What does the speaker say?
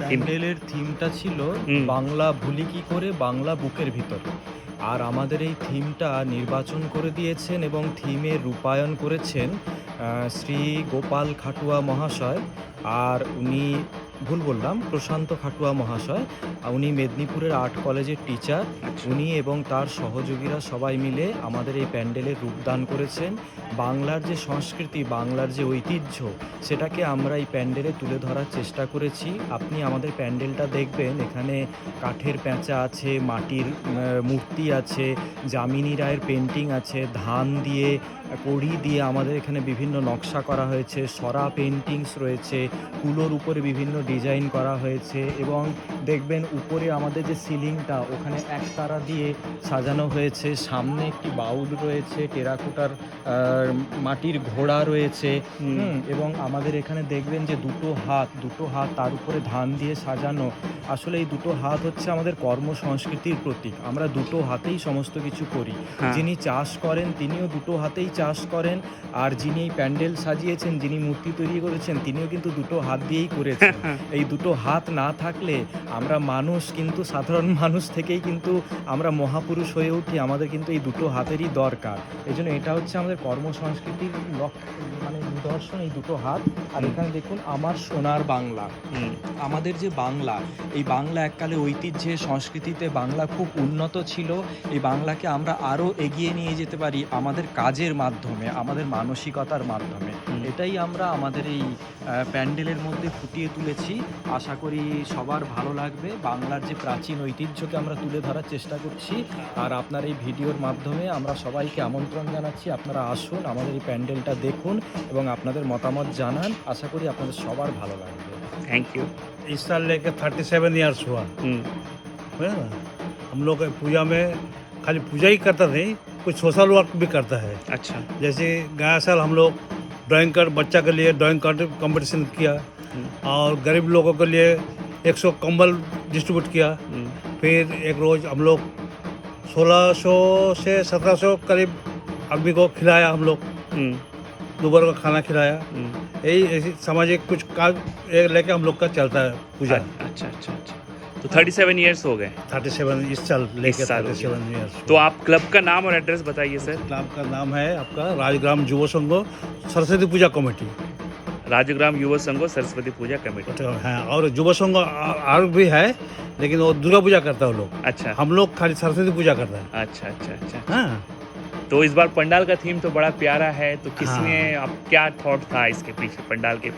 প্যান্ডেলের থিমটা ছিল বাংলা ভুলি কি করে, বাংলা বুকের ভিতরে। আর আমাদের এই থিমটা নির্বাচন করে দিয়েছেন এবং থিমের রূপায়ণ করেছেন শ্রী গোপাল খাটুয়া মহাশয়। আর উনি ভুল বললাম, প্রশান্ত খাটুয়া মহাশয়। উনি মেদিনীপুরের আর্ট কলেজের টিচার। উনি এবং তার সহযোগীরা সবাই মিলে আমাদের এই প্যান্ডেলের রূপদান করেছেন। বাংলার যে সংস্কৃতি, বাংলার যে ঐতিহ্য, সেটাকে আমরা এই প্যান্ডেলে তুলে ধরার চেষ্টা করেছি। আপনি আমাদের প্যান্ডেলটা দেখবেন, এখানে কাঠের প্যাঁচা আছে, মাটির মূর্তি আছে, যামিনী রায়ের পেন্টিং আছে, ধান দিয়ে কড়ি দিয়ে আমাদের এখানে বিভিন্ন নকশা করা হয়েছে, সরা পেন্টিংস রয়েছে, কুলোর উপরে বিভিন্ন ডিজাইন করা হয়েছে এবং দেখবেন উপরে আমাদের যে সিলিংটা, ওখানে একতারা দিয়ে সাজানো হয়েছে। সামনে একটি বাউল রয়েছে, টেরাকোটার মাটির ঘোড়া রয়েছে এবং আমাদের এখানে দেখবেন যে দুটো হাত তার উপরে ধান দিয়ে সাজানো। আসলে এই দুটো হাত হচ্ছে আমাদের কর্মসংস্কৃতির প্রতীক। আমরা দুটো হাতেই সমস্ত কিছু করি। যিনি চাষ করেন তিনিও দুটো হাতেই চাষ করেন, আর যিনি এই প্যান্ডেল সাজিয়েছেন, যিনি মূর্তি তৈরি করেছেন, তিনিও কিন্তু দুটো হাত দিয়েই করেছেন। এই দুটো হাত না থাকলে আমরা মানুষ, কিন্তু সাধারণ মানুষ থেকেই কিন্তু আমরা মহাপুরুষ হয়ে উঠি। আমাদের কিন্তু এই দুটো হাতেরই দরকার। এই জন্য এটা হচ্ছে আমাদের কর্মসংস্কৃতির মানে নিদর্শন, এই দুটো হাত। আর এখানে দেখুন আমার সোনার বাংলা। আমাদের যে বাংলা, এই বাংলা এককালে ঐতিহ্যে সংস্কৃতিতে বাংলা খুব উন্নত ছিল। এই বাংলাকে আমরা আরও এগিয়ে নিয়ে যেতে পারি আমাদের কাজের মাধ্যমে, আমাদের মানসিকতার মাধ্যমে। এটাই আমরা আমাদের এই প্যান্ডেলের মধ্যে ফুটিয়ে তুলেছি। আশা করি সবার ভালো লাগবে। বাংলার যে প্রাচীন ঐতিহ্যকে আমরা তুলে ধরার চেষ্টা করছি। আর আপনার এই ভিডিওর মাধ্যমে আমরা সবাইকে আমন্ত্রণ জানাচ্ছি, আপনারা আসুন, আমাদের এই প্যান্ডেলটা দেখুন এবং আপনাদের মতামত জানান। আশা করি আপনাদের সবার ভালো লাগবে। Thank you. इस साल लेकर 37 ईयर्स हुआ है ना। हम लोग पूजा में खाली पूजा ही करता नहीं, कुछ सोशल वर्क भी करता है। अच्छा। जैसे गया साल हम लोग ड्राइंग कर बच्चा के लिए ड्राइंग कंपटीशन किया और गरीब लोगों के लिए 100 कंबल डिस्ट्रीब्यूट किया। फिर एक रोज़ हम लोग 1600 से 1700 करीब आदमी को खिलाया। हम लोग दोपहर का खाना खिलाया। यही ऐसी सामाजिक कुछ काम लेके हम लोग का चलता है पूजा। अच्छा अच्छा अच्छा। तो 37 इयर्स हो गए। 37 इस साल लेके इस साल हो 37 ईयर्स। तो आप क्लब का नाम और एड्रेस बताइए सर। क्लब का नाम है आपका राजग्राम युवा संघ सरस्वती पूजा कमेटी। राजग्राम युवा संघ सरस्वती पूजा कमेटी। हाँ, और युवा संघ और भी है, लेकिन वो दुर्गा पूजा करता है वो लोग। अच्छा। हम लोग खाली सरस्वती पूजा करता है। अच्छा अच्छा अच्छा। हाँ। तो इस बार पंडाल का थीम तो बड़ा प्यारा है, तो किसने अब क्या थॉट था इसके पीछे पंडाल के?